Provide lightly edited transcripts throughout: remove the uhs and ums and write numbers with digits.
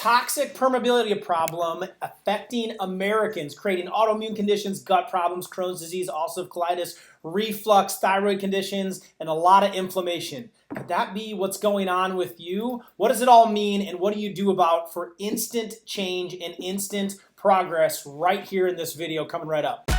Toxic permeability problem affecting Americans, creating autoimmune conditions, gut problems, Crohn's disease, ulcerative colitis, reflux, thyroid conditions, and a lot of inflammation. Could that be what's going on with you? What does it all mean, and what do you do about for instant change and instant progress right here in this video coming right up?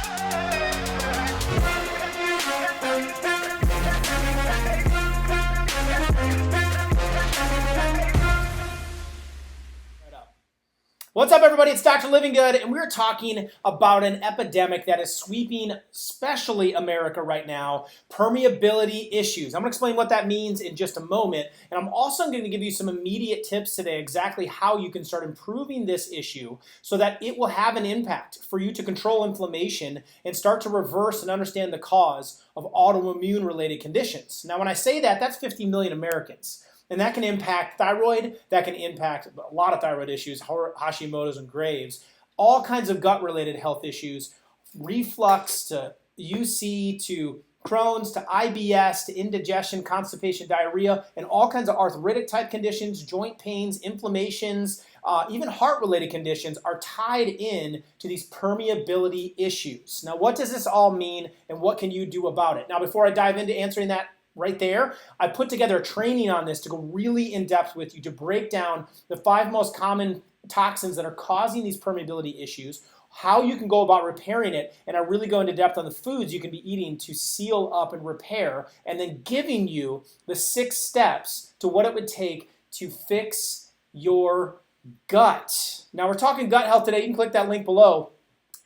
What's up, everybody? It's Dr. Livingood, and we're talking about an epidemic that is sweeping especially America right now, permeability issues. I'm going to explain what that means in just a moment, and I'm also going to give you some immediate tips today exactly how you can start improving this issue so that it will have an impact for you to control inflammation and start to reverse and understand the cause of autoimmune-related conditions. Now, when I say that, that's 50 million Americans. And that can impact thyroid, that can impact a lot of thyroid issues, Hashimoto's and Graves', all kinds of gut-related health issues, reflux to UC to Crohn's to IBS to indigestion, constipation, diarrhea, and all kinds of arthritic type conditions, joint pains, inflammations, even heart-related conditions are tied in to these permeability issues. Now, what does this all mean and what can you do about it? Now, before I dive into answering that, right there, I put together a training on this to go really in depth with you to break down the 5 most common toxins that are causing these permeability issues, how you can go about repairing it, and I really go into depth on the foods you can be eating to seal up and repair, and then giving you the 6 steps to what it would take to fix your gut. Now, we're talking gut health today. You can click that link below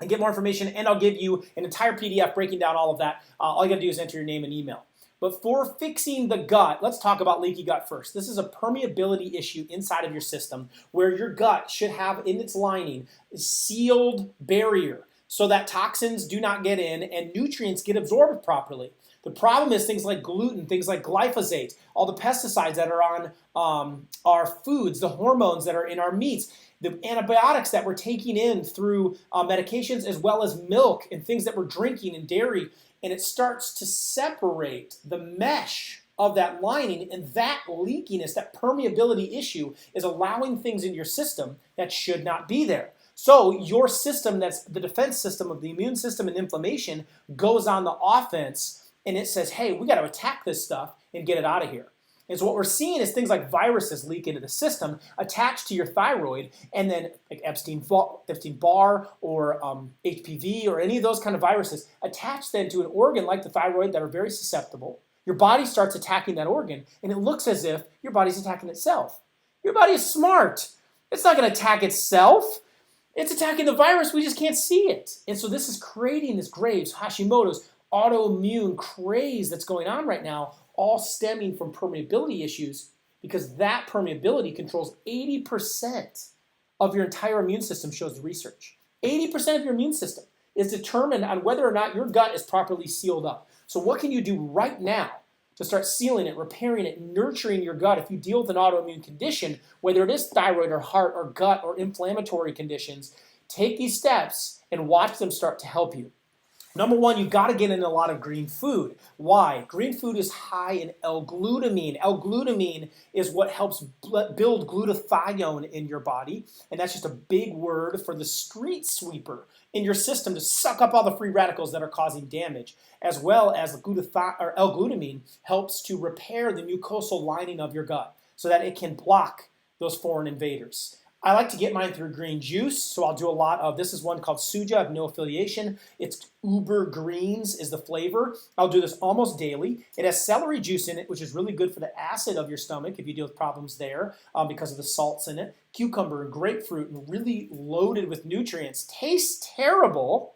and get more information, and I'll give you an entire PDF breaking down all of that. All you gotta do is enter your name and email. But for fixing the gut, let's talk about leaky gut first. This is a permeability issue inside of your system where your gut should have in its lining a sealed barrier so that toxins do not get in and nutrients get absorbed properly. The problem is things like gluten, things like glyphosate, all the pesticides that are on our foods, the hormones that are in our meats, the antibiotics that we're taking in through medications as well as milk and things that we're drinking and dairy. And it starts to separate the mesh of that lining, and that leakiness, that permeability issue is allowing things in your system that should not be there. So your system, that's the defense system of the immune system and inflammation, goes on the offense, and it says, hey, we got to attack this stuff and get it out of here. And so what we're seeing is things like viruses leak into the system, attach to your thyroid, and then like Epstein-Barr or HPV or any of those kind of viruses attach then to an organ like the thyroid that are very susceptible. Your body starts attacking that organ, and it looks as if your body's attacking itself. Your body is smart. It's not going to attack itself. It's attacking the virus. We just can't see it. And so this is creating this Graves', Hashimoto's, autoimmune craze that's going on right now, all stemming from permeability issues, because that permeability controls 80% of your entire immune system, shows the research. 80% of your immune system is determined on whether or not your gut is properly sealed up. So what can you do right now to start sealing it, repairing it, nurturing your gut if you deal with an autoimmune condition, whether it is thyroid or heart or gut or inflammatory conditions? Take these steps and watch them start to help you. Number 1, you've got to get in a lot of green food. Why? Green food is high in L-glutamine. L-glutamine is what helps build glutathione in your body, and that's just a big word for the street sweeper in your system to suck up all the free radicals that are causing damage, as well as L-glutamine helps to repair the mucosal lining of your gut so that it can block those foreign invaders. I like to get mine through green juice, so I'll do a lot of, this is one called Suja, I have no affiliation. It's Uber Greens is the flavor. I'll do this almost daily. It has celery juice in it, which is really good for the acid of your stomach if you deal with problems there because of the salts in it. Cucumber and grapefruit and really loaded with nutrients. Tastes terrible.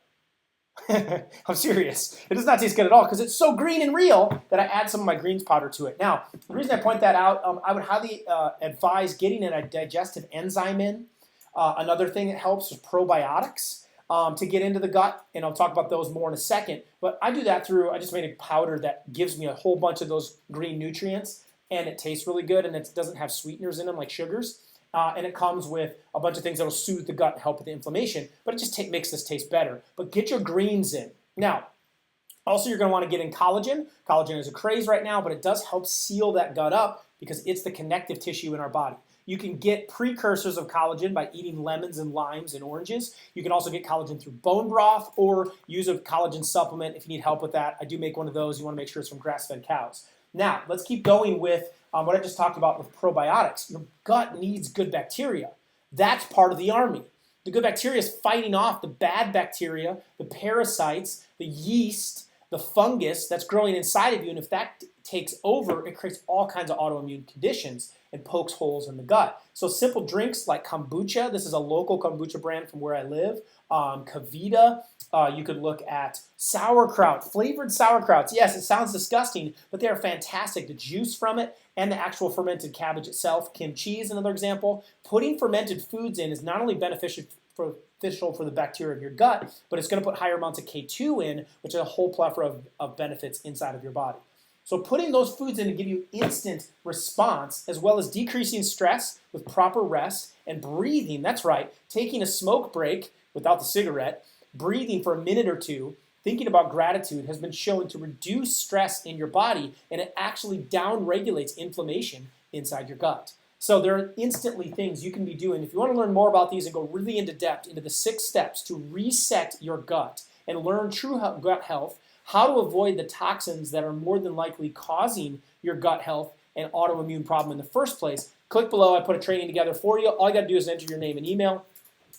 I'm serious. It does not taste good at all because it's so green and real that I add some of my greens powder to it. Now, the reason I point that out, I would highly advise getting a digestive enzyme in. Another thing that helps is probiotics to get into the gut, and I'll talk about those more in a second. But I do that through, I just made a powder that gives me a whole bunch of those green nutrients, and it tastes really good, and it doesn't have sweeteners in them like sugars. And it comes with a bunch of things that will soothe the gut and help with the inflammation, but it just makes this taste better. But get your greens in. Now, also you're going to want to get in collagen. Collagen is a craze right now, but it does help seal that gut up because it's the connective tissue in our body. You can get precursors of collagen by eating lemons and limes and oranges. You can also get collagen through bone broth or use a collagen supplement if you need help with that. I do make one of those. You want to make sure it's from grass-fed cows. Now, let's keep going with what I just talked about with probiotics. Your gut needs good bacteria. That's part of the army. The good bacteria is fighting off the bad bacteria, the parasites, the yeast, the fungus that's growing inside of you. And if that takes over, it creates all kinds of autoimmune conditions and pokes holes in the gut. So simple drinks like kombucha. This is a local kombucha brand from where I live. Kavita. You could look at sauerkraut, flavored sauerkrauts. Yes, it sounds disgusting, but they are fantastic. The juice from it and the actual fermented cabbage itself. Kimchi is another example. Putting fermented foods in is not only beneficial for the bacteria of your gut, but it's going to put higher amounts of K2 in, which is a whole plethora of benefits inside of your body. So putting those foods in to give you instant response, as well as decreasing stress with proper rest and breathing. That's right, taking a smoke break without the cigarette, breathing for a minute or two, thinking about gratitude has been shown to reduce stress in your body, and it actually down-regulates inflammation inside your gut. So there are instantly things you can be doing. If you want to learn more about these and go really into depth into the 6 steps to reset your gut and learn true gut health, how to avoid the toxins that are more than likely causing your gut health and autoimmune problem in the first place, click below. I put a training together for you. All you got to do is enter your name and email.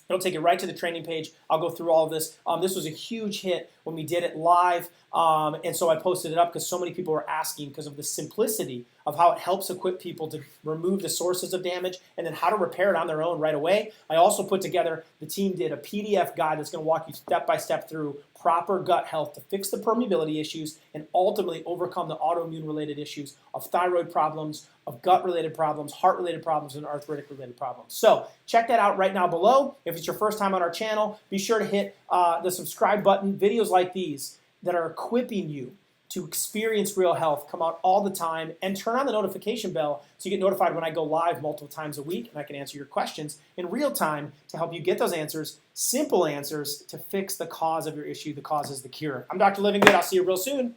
It'll take you right to the training page. I'll go through all of this. This was a huge hit when we did it live, and so I posted it up because so many people were asking because of the simplicity of how it helps equip people to remove the sources of damage and then how to repair it on their own right away. I also put together, the team did a PDF guide that's going to walk you step by step through proper gut health to fix the permeability issues and ultimately overcome the autoimmune related issues of thyroid problems, of gut related problems, heart related problems, and arthritic related problems. So check that out right now below. If it's your first time on our channel, be sure to hit the subscribe button. Videos like these that are equipping you to experience real health come out all the time, and turn on the notification bell so you get notified when I go live multiple times a week and I can answer your questions in real time to help you get those answers, simple answers to fix the cause of your issue. The cause is the cure. I'm Dr. Livingood. I'll see you real soon.